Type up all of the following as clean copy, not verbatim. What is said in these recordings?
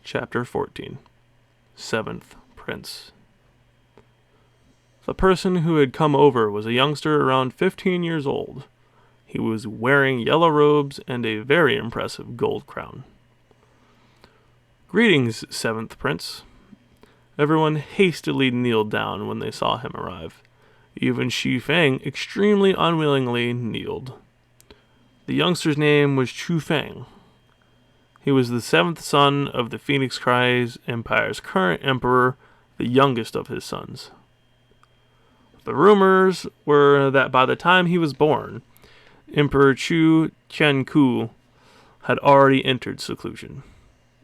Chapter 14. Seventh Prince. The person who had come over was a youngster around 15 years old. He was wearing yellow robes and a very impressive gold crown. "Greetings, Seventh Prince." Everyone hastily kneeled down when they saw him arrive. Even Xi Fang extremely unwillingly kneeled. The youngster's name was Chu Fang. He was the seventh son of the Phoenix Cries Empire's current emperor, the youngest of his sons. The rumors were that by the time he was born, Emperor Chu Tianku had already entered seclusion.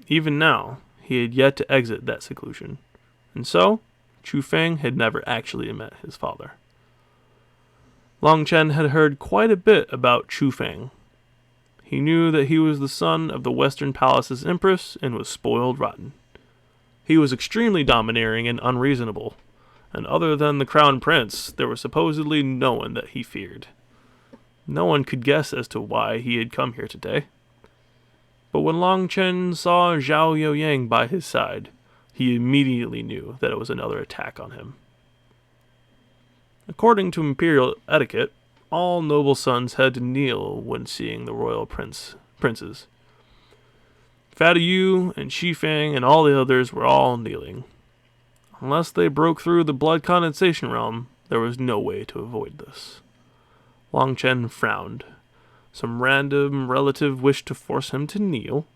Even now, he had yet to exit that seclusion, and so Chu Feng had never actually met his father. Long Chen had heard quite a bit about Chu Feng. He knew that he was the son of the Western Palace's empress and was spoiled rotten. He was extremely domineering and unreasonable, and other than the crown prince, there was supposedly no one that he feared. No one could guess as to why he had come here today. But when Long Chen saw Zhao Youyang by his side, he immediately knew that it was another attack on him. According to imperial etiquette, all noble sons had to kneel when seeing the royal princes. Fatty Yu and Xi Fang and all the others were all kneeling. Unless they broke through the blood condensation realm, there was no way to avoid this. Long Chen frowned. Some random relative wished to force him to kneel.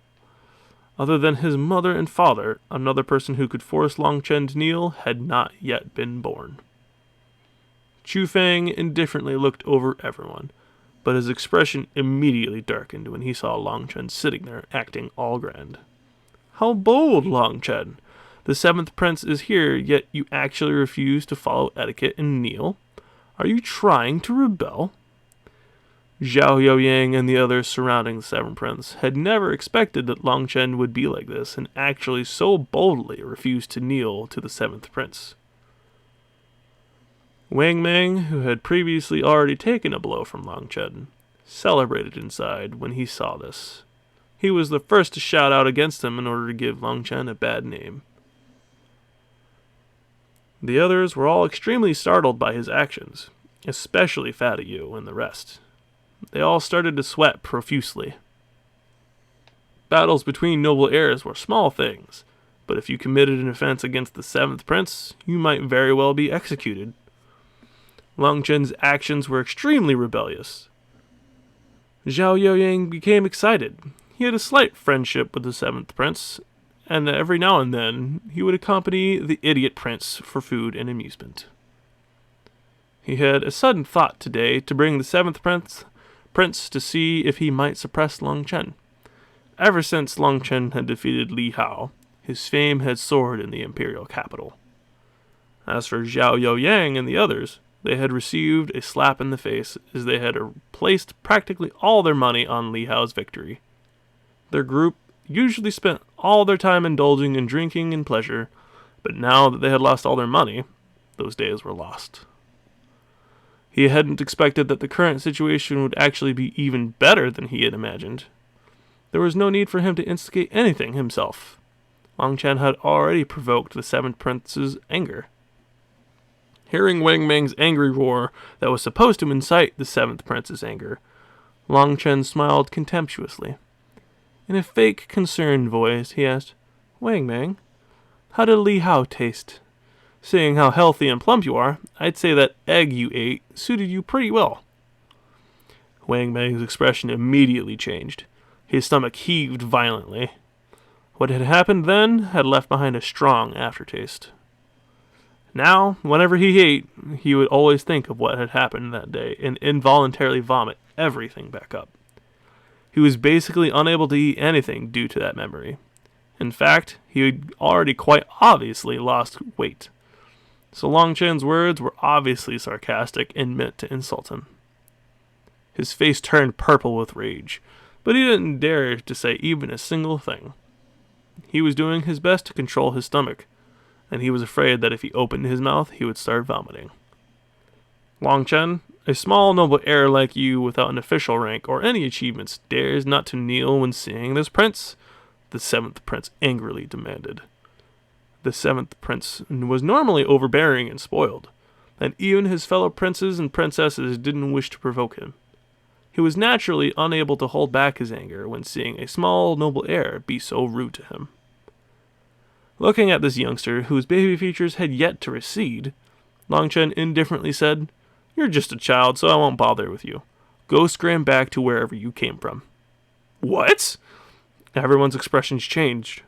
Other than his mother and father, another person who could force Long Chen to kneel had not yet been born. Chu Fang indifferently looked over everyone, but his expression immediately darkened when he saw Long Chen sitting there, acting all grand. "How bold, Long Chen! The seventh prince is here, yet you actually refuse to follow etiquette and kneel? Are you trying to rebel?" Zhao Youyang and the others surrounding the seventh prince had never expected that Long Chen would be like this and actually so boldly refuse to kneel to the seventh prince. Wang Meng, who had previously already taken a blow from Long Chen, celebrated inside when he saw this. He was the first to shout out against him in order to give Long Chen a bad name. The others were all extremely startled by his actions, especially Fatty Yu and the rest. They all started to sweat profusely. Battles between noble heirs were small things, but if you committed an offense against the seventh prince, you might very well be executed. Long Chen's actions were extremely rebellious. Zhao Youyang became excited. He had a slight friendship with the seventh prince, and every now and then he would accompany the idiot prince for food and amusement. He had a sudden thought today to bring the seventh prince to see if he might suppress Long Chen. Ever since Long Chen had defeated Li Hao, his fame had soared in the imperial capital. As for Zhao Youyang and the others, they had received a slap in the face as they had placed practically all their money on Li Hao's victory. Their group usually spent all their time indulging in drinking and pleasure, but now that they had lost all their money, those days were lost. He hadn't expected that the current situation would actually be even better than he had imagined. There was no need for him to instigate anything himself. Long Chen had already provoked the seventh prince's anger. Hearing Wang Meng's angry roar that was supposed to incite the seventh prince's anger, Long Chen smiled contemptuously. In a fake, concerned voice, he asked, "Wang Meng, how did Li Hao taste? Seeing how healthy and plump you are, I'd say that egg you ate suited you pretty well." Wang Meng's expression immediately changed. His stomach heaved violently. What had happened then had left behind a strong aftertaste. Now, whenever he ate, he would always think of what had happened that day and involuntarily vomit everything back up. He was basically unable to eat anything due to that memory. In fact, he had already quite obviously lost weight. So Long Chen's words were obviously sarcastic and meant to insult him. His face turned purple with rage, but he didn't dare to say even a single thing. He was doing his best to control his stomach, and he was afraid that if he opened his mouth, he would start vomiting. "Long Chen, a small noble heir like you without an official rank or any achievements dares not to kneel when seeing this prince? the seventh prince angrily demanded. The seventh prince was normally overbearing and spoiled, and even his fellow princes and princesses didn't wish to provoke him. He was naturally unable to hold back his anger when seeing a small, noble heir be so rude to him. Looking at this youngster, whose baby features had yet to recede, Long Chen indifferently said, "You're just a child, so I won't bother with you. Go scram back to wherever you came from." What? Everyone's expressions changed.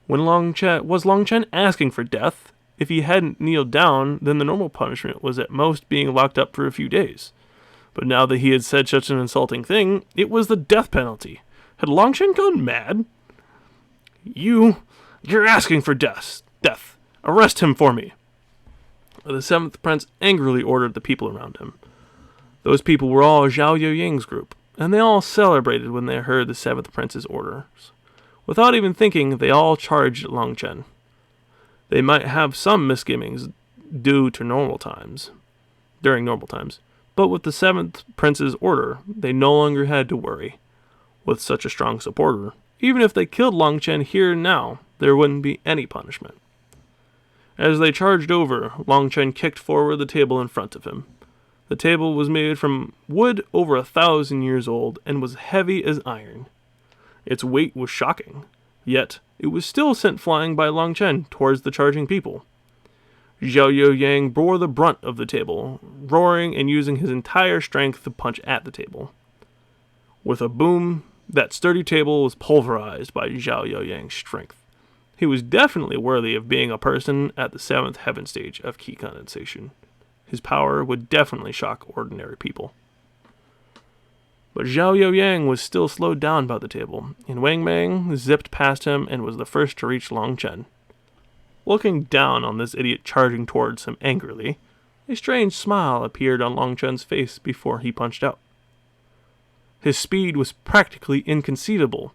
Was Long Chen asking for death? If he hadn't kneeled down, then the normal punishment was at most being locked up for a few days. But now that he had said such an insulting thing, it was the death penalty. Had Long Chen gone mad? You're asking for death. Arrest him for me. The seventh prince angrily ordered the people around him. Those people were all Zhao Youyang's group, and they all celebrated when they heard the seventh prince's orders. Without even thinking, they all charged Long Chen. They might have some misgivings during normal times, but with the seventh prince's order, they no longer had to worry. With such a strong supporter, even if they killed Long Chen here and now, there wouldn't be any punishment. As they charged over, Long Chen kicked forward the table in front of him. The table was made from wood over 1,000 years old and was heavy as iron. Its weight was shocking, yet it was still sent flying by Long Chen towards the charging people. Zhao Youyang bore the brunt of the table, roaring and using his entire strength to punch at the table. With a boom, that sturdy table was pulverized by Zhao Youyang's strength. He was definitely worthy of being a person at the 7th heaven stage of key condensation. His power would definitely shock ordinary people. But Zhao Youyang was still slowed down by the table, and Wang Mang zipped past him and was the first to reach Long Chen. Looking down on this idiot charging towards him angrily, a strange smile appeared on Long Chen's face before he punched out. His speed was practically inconceivable.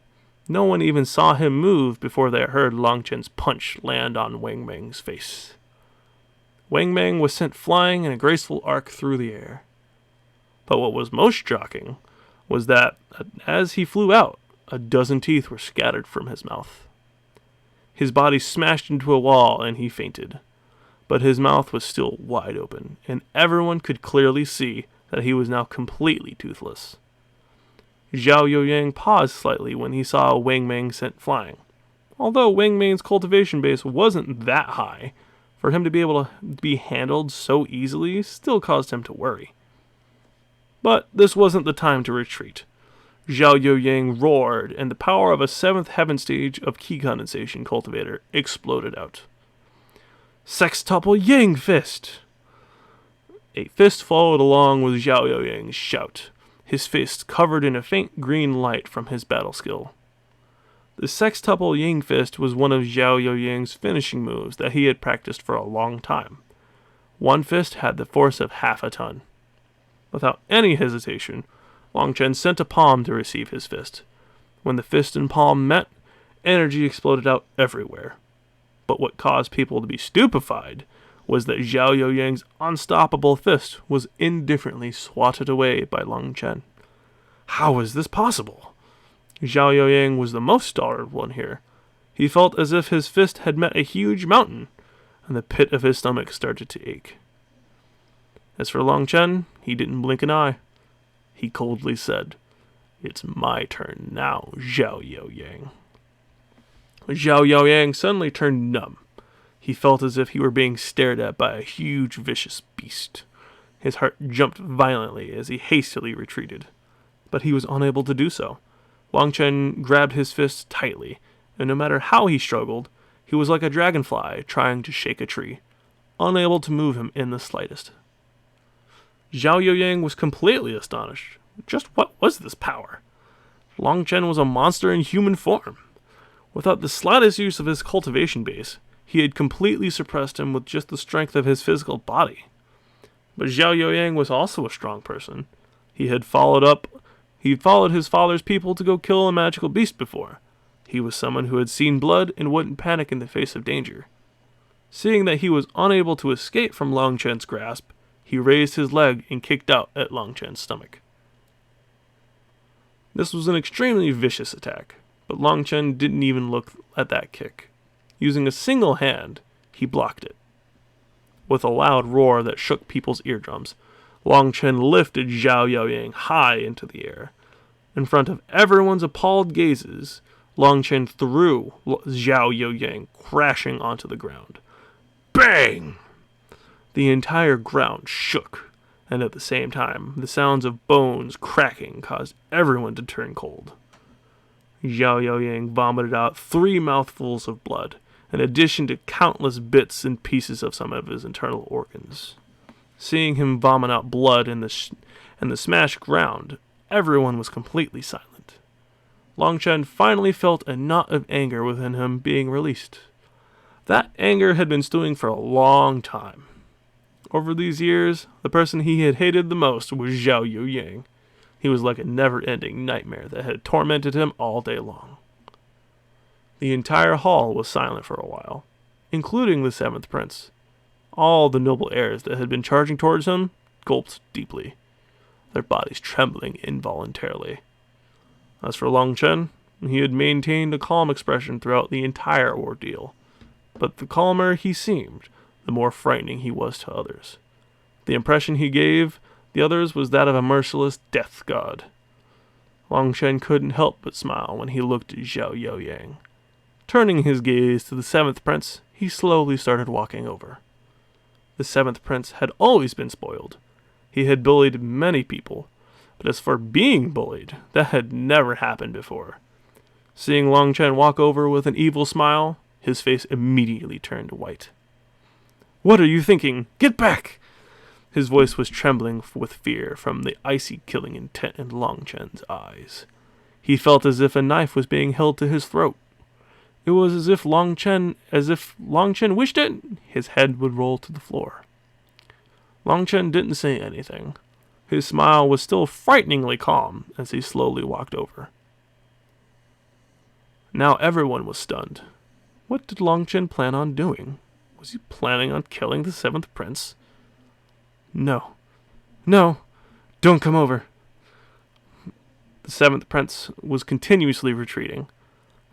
No one even saw him move before they heard Long Chen's punch land on Wang Mang's face. Wang Mang was sent flying in a graceful arc through the air. But what was most shocking was that, as he flew out, a dozen teeth were scattered from his mouth. His body smashed into a wall and he fainted. But his mouth was still wide open, and everyone could clearly see that he was now completely toothless. Zhao Youyang paused slightly when he saw Wang Mang sent flying. Although Wang Mang's cultivation base wasn't that high, for him to be able to be handled so easily still caused him to worry. But this wasn't the time to retreat. Zhao Youyang roared, and the power of a 7th heaven stage of key condensation cultivator exploded out. Sextuple Yang Fist! A fist followed along with Zhao Youyang's shout, his fist covered in a faint green light from his battle skill. The Sextuple Yang Fist was one of Zhao Youyang's finishing moves that he had practiced for a long time. One fist had the force of half a ton. Without any hesitation, Long Chen sent a palm to receive his fist. When the fist and palm met, energy exploded out everywhere. But what caused people to be stupefied was that Zhao Youyang's unstoppable fist was indifferently swatted away by Long Chen. How was this possible? Zhao Youyang was the most startled one here. He felt as if his fist had met a huge mountain, and the pit of his stomach started to ache. As for Long Chen, he didn't blink an eye. He coldly said, "It's my turn now, Zhao Youyang." Zhao Youyang suddenly turned numb. He felt as if he were being stared at by a huge, vicious beast. His heart jumped violently as he hastily retreated. But he was unable to do so. Long Chen grabbed his fist tightly, and no matter how he struggled, he was like a dragonfly trying to shake a tree, unable to move him in the slightest. Zhao Youyang was completely astonished. Just what was this power? Long Chen was a monster in human form. Without the slightest use of his cultivation base, he had completely suppressed him with just the strength of his physical body. But Zhao Youyang was also a strong person. He followed his father's people to go kill a magical beast before. He was someone who had seen blood and wouldn't panic in the face of danger. Seeing that he was unable to escape from Long Chen's grasp, he raised his leg and kicked out at Long Chen's stomach. This was an extremely vicious attack, But Long Chen didn't even look at that kick. Using a single hand, he blocked it. With a loud roar that shook people's eardrums, Long Chen lifted Zhao Yaoyang high into the air. In front of everyone's appalled gazes, Long Chen threw Zhao Yaoyang crashing onto the ground. Bang! The entire ground shook, and at the same time, the sounds of bones cracking caused everyone to turn cold. Zhao Yaoyang vomited out 3 mouthfuls of blood, in addition to countless bits and pieces of some of his internal organs. Seeing him vomit out blood in the smashed ground, everyone was completely silent. Long Chen finally felt a knot of anger within him being released. That anger had been stewing for a long time. Over these years, the person he had hated the most was Zhao Yaoyang. He was like a never-ending nightmare that had tormented him all day long. The entire hall was silent for a while, including the 7th Prince. All the noble heirs that had been charging towards him gulped deeply, their bodies trembling involuntarily. As for Long Chen, he had maintained a calm expression throughout the entire ordeal, but the calmer he seemed, the more frightening he was to others. The impression he gave the others was that of a merciless death god. Long Chen couldn't help but smile when he looked at Zhao Yaoyang. Turning his gaze to the 7th Prince, he slowly started walking over. The 7th Prince had always been spoiled. He had bullied many people, but as for being bullied, that had never happened before. Seeing Long Chen walk over with an evil smile, his face immediately turned white. "What are you thinking? Get back!" His voice was trembling with fear from the icy killing intent in Long Chen's eyes. He felt as if a knife was being held to his throat. It was as if Long Chen wished it, his head would roll to the floor. Long Chen didn't say anything. His smile was still frighteningly calm as he slowly walked over. Now everyone was stunned. What did Long Chen plan on doing? Was he planning on killing the 7th Prince? No, don't come over. The 7th Prince was continuously retreating,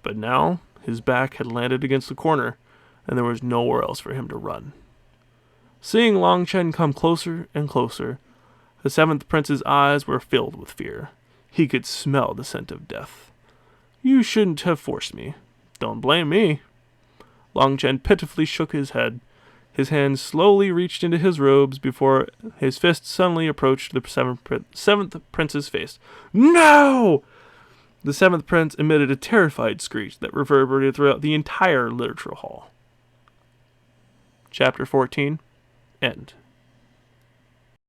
but now his back had landed against the corner, and there was nowhere else for him to run. Seeing Long Chen come closer and closer, the 7th Prince's eyes were filled with fear. He could smell the scent of death. "You shouldn't have forced me. Don't blame me." Long Chen pitifully shook his head. His hand slowly reached into his robes before his fist suddenly approached the 7th Prince's face. "No!" The 7th Prince emitted a terrified screech that reverberated throughout the entire literature hall. Chapter 14. End.